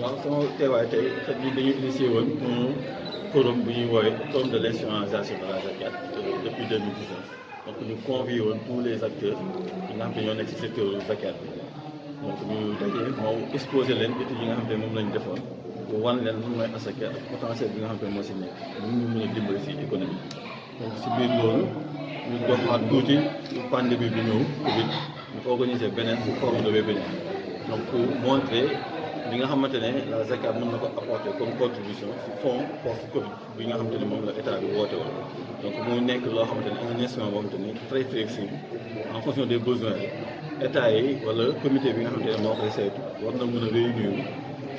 waaw sama teewaay tey kat ñi dañu initié woon un forum bu ñuy woowee forum de l'instrumentalisation de la zakat depuis 2019 donc ñu convié woon tous les acteurs yi nga xam te ñoo nekk ci secteur zakat bi donc ñu dajee moo exposé leen études yi nga xam te moom lañu defoon pour wan leen lan mooy asaka ak potentiel bi nga xam te moo si nekk ñu mën a dimbali si économie donc si biir loolu ñu doxaat tuuti pandémie bi ñëw Covid ñu organisé beneen sous forme de webinaire donc pour montrer li nga xamante ne la zakat mën na ko apporter comme contribution ci fonds force Covid bi nga xamante ne moom la état bi woote woon donc muy nekk loo xamante ne un instrument boo xamante ne très flexible en fonction des besoins état yi wala comité bi nga xamante ne moo koy saytu war na mën a réunir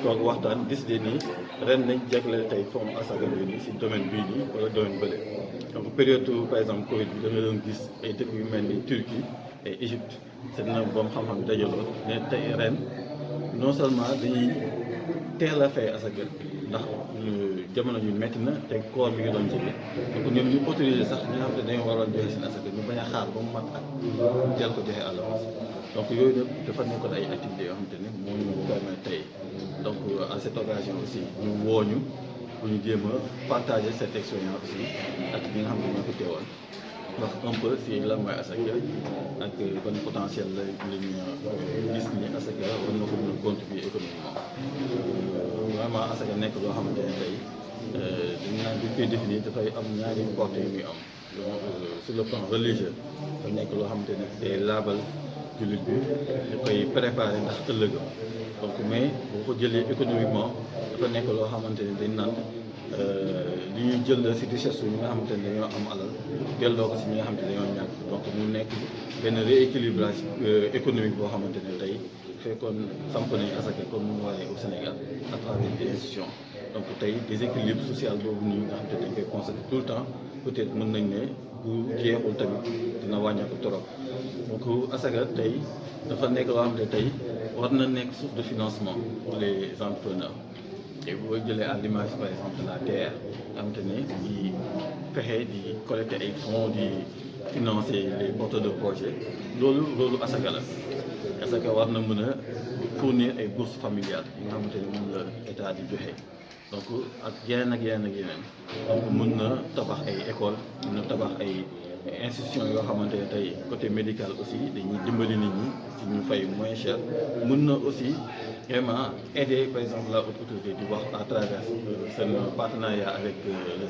toog waxtaan décider nii ren nañ jagleel tey fonds asaka bi nii ci domaine bii nii wala domaine bële donc période par exemple Covid bi da nga doon gis ay dëkk yu mel ni Turquie et Égypte c'est na boom xam-xam bi dajaloo ne tey ren non seulement dañuy teel a fay asaka ndax jamono ñu métti na te koor mi ngi doon jege donc ñoom ñu autorisé sax ñi nga xam ne dañoo waroon joxe seen asaka ñu bañ a xaar ba mu mat ak teel ko joxe à l'avance donc yooyu nag dafa nekkoon ay activités yoo xamante ne moo ñu permettre tey donc à cette occasion aussi ñu wooñu pour ñu jéem a partager cette expérience aussi ak ñi nga xam ne ñoo ko teewoon wax un peu si lan mooy asaka ak ban potentiel la ñu gis ni asaka war na ko mën a contribuer économiquement vraiment asaka nekk loo xamante ne tey dañ naan buñ koy définir dafay am ñaari porté yu muy am sur le plan religieux dafa nekk loo xamante ne day laabal jullit bi da koy préparer ndax ëllëgam donc mais boo ko jëlee économiquement dafa nekk loo xamante ne dañ naan li ñuy jël si richesse yi nga xamante ne dañoo am alal delloo ko si ñi nga xamante ne dañoo ñàkk donc mu nekk benn rééquilibrage économique boo xamante ne tey fekkoon samp nañu asaka comme ni mu waree au Sénégal à travers des institutions donc tey déséquilibre social boobu nii nga xamante ne dañ koy constater tout le temps peut-être mën nañ ne bu jeexul tamit dina wàññeeku trop donc asaka tey dafa nekk loo xamante ne tey war na nekk source de financement pour les entrepreneurs. te boo jëlee à l'image par exemple de la terre nga xamante ne di fexe di collecter ay fonds di financer les porteurs de projet loolu asaka la asaka war na mën a fournir ay bourses familiales yi nga xamante ne moom la état di joxe donc ak yeneen ak yeneen ak yeneen donc mën na tabax ay écoles mën na tabax ay institutions yoo xamante ne tey côté médical aussi dañuy dimbali nit ñi ci ñu fay moins cher mën na aussi vraiment aider par exemple la haute autorité di wax à travers seen partenariat avec le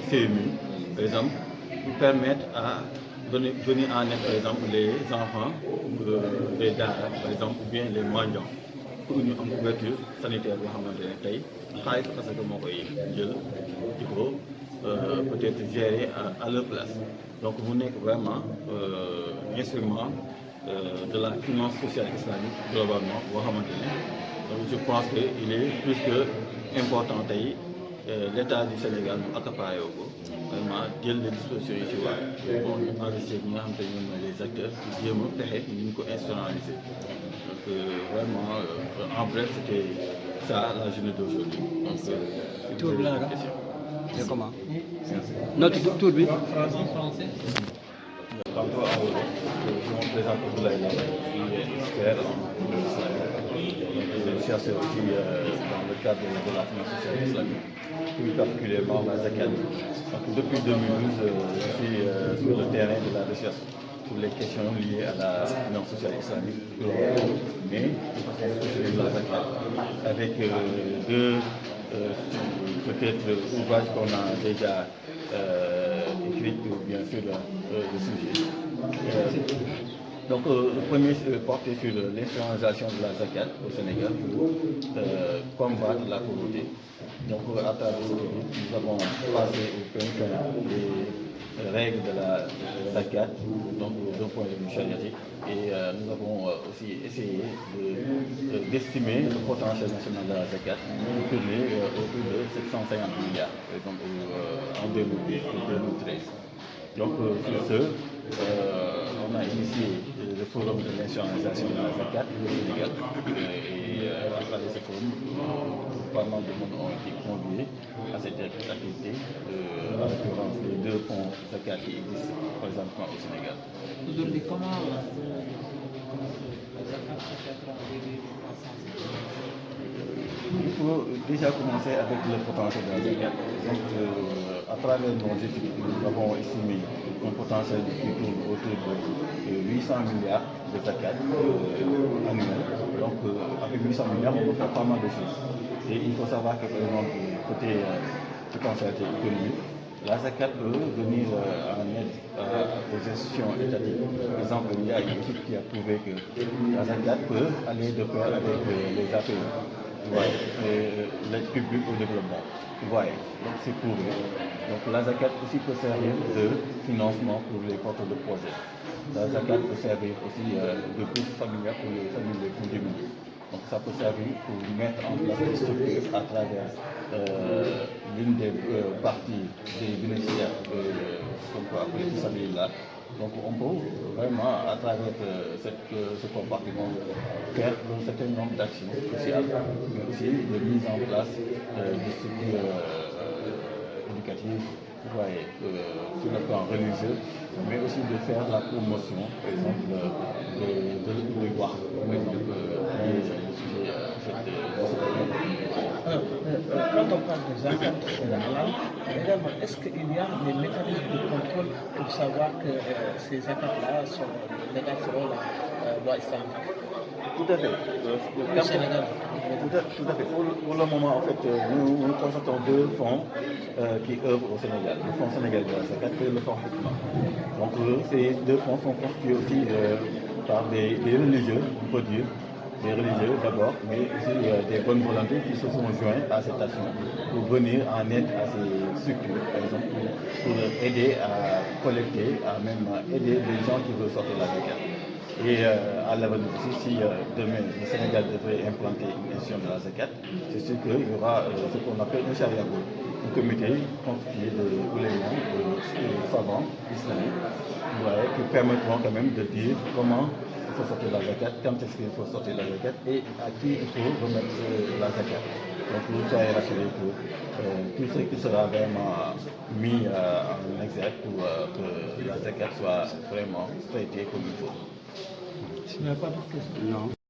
CMU par exemple pour permettre à venir en aide par exemple les enfants des daara par exemple ou bien les mendiants pour ñu am couverture sanitaire boo xamante ne tey xaalis parce que moo koy jël di ko peut-être gérer à leur place donc mu nekk vraiment instrument de la finance sociale islamique globalement boo xamante ne donc je pense que il est plus que important tey l'État du Sénégal mu accaparé ko vraiment jël les dispositions yi ci war bon ñu enregistré ñi nga xamante ne ñoom mooy les acteurs di jéem a fexe ñu ko institutionnaliser donc vraiment en bref c'était ça la journée d'aujourd'hui donc tour bi la question c'est comment notre tour bi tantôt en wolof je me présente Abdoulaye Lamé je suis expert en finance islamique donc je cherche aussi dans le cadre de la finance sociale islamique plus particulièrement la zakat donc depuis 2012 je suis sur le terrain de la recherche sur les questions liées à la finance sociale islamique mais de façon spécifique la zakat avec deux peut-être ouvrages qu'on a déjà écrit bien sûr le sujet. Donc le premier portait sur l'instrumentalisation de la zakat au Sénégal pour combattre la pauvreté. Donc à travers nous avons passé au premier point les règles de la zakat, donc d'un point de vue chariatique, et nous avons aussi essayé d'estimer le potentiel national de la zakat, tourné autour de 750 milliards, par exemple en 2013. Donc sur ce, on a initié le forum de l'institutionnalisation de la zakat au Sénégal et à travers ce forum, pas mal de monde ont été conviés à cette activité, en l'occurrence les 2 fonds zakat qui existent présentement au Sénégal. Aujourd'hui, comment la zakat peut être arrivée en sens? Il faut déjà commencer avec le potentiel de la zakat. Donc, à travers nos études, nous avons estimé un potentiel qui tourne autour de 800 milliards de zakat annuels. Donc, avec 800 milliards, on peut faire pas mal de choses. Et il faut savoir que, par exemple, côté potentialité économique, la zakat peut venir en aide aux institutions étatiques. Par exemple, il y a une étude qui a prouvé que la zakat peut aller de pair avec les APE. L'aide publique au développement. Donc c'est prouvé. Donc la zakat aussi peut servir de financement pour les porteurs de projets. La zakat peut servir aussi de bourse familiale pour les familles les plus démunies. Donc ça peut servir pour mettre en place des structures à travers l'une des parties des bénéficiaires comme quoi après tout ça là. Donc on peut vraiment à travers ce compartiment faire un certain nombre d'actions sociales, mais aussi de mise en place de structures éducatives, sur le plan religieux, mais aussi de faire la promotion, par exemple, de l'Ivoire, par exemple, le sujet de ce problème. Quand on parle de zakat également, est-ce qu'il y a des mécanismes de contrôle pour savoir que ces zakats-là sont légales selon la loi islamique? Tout à fait. Au Sénégal. Tout à fait. Pour le moment, en fait, nous constatons 2 fonds qui œuvrent au Sénégal. Le fonds sénégalais de la zakat et le fonds Hikma. Donc ces 2 fonds sont constitués aussi par des religieux, on peut dire, des religieux d'abord, mais aussi des bonnes volontés qui se sont joints à cette action pour venir en aide à ces structures, par exemple, pour aider à collecter, à même aider les gens qui veulent sortir la zakat. Et à l'avenir aussi, si demain le Sénégal devrait implanter une institution de la zakat, c'est sûr qu'il y aura ce qu'on appelle un charia board, un comité constitué de oulémas, de savants islamiques, qui permettront quand même de dire comment il faut sortir la zakat, quand est-ce qu'il faut sortir la zakat et à qui il faut remettre la zakat. Donc vous soyez rassurés que tout ce qui sera vraiment mis en exergue pour que la zakat soit vraiment traitée comme il faut. Il n'y a pas d'autres questions. Non.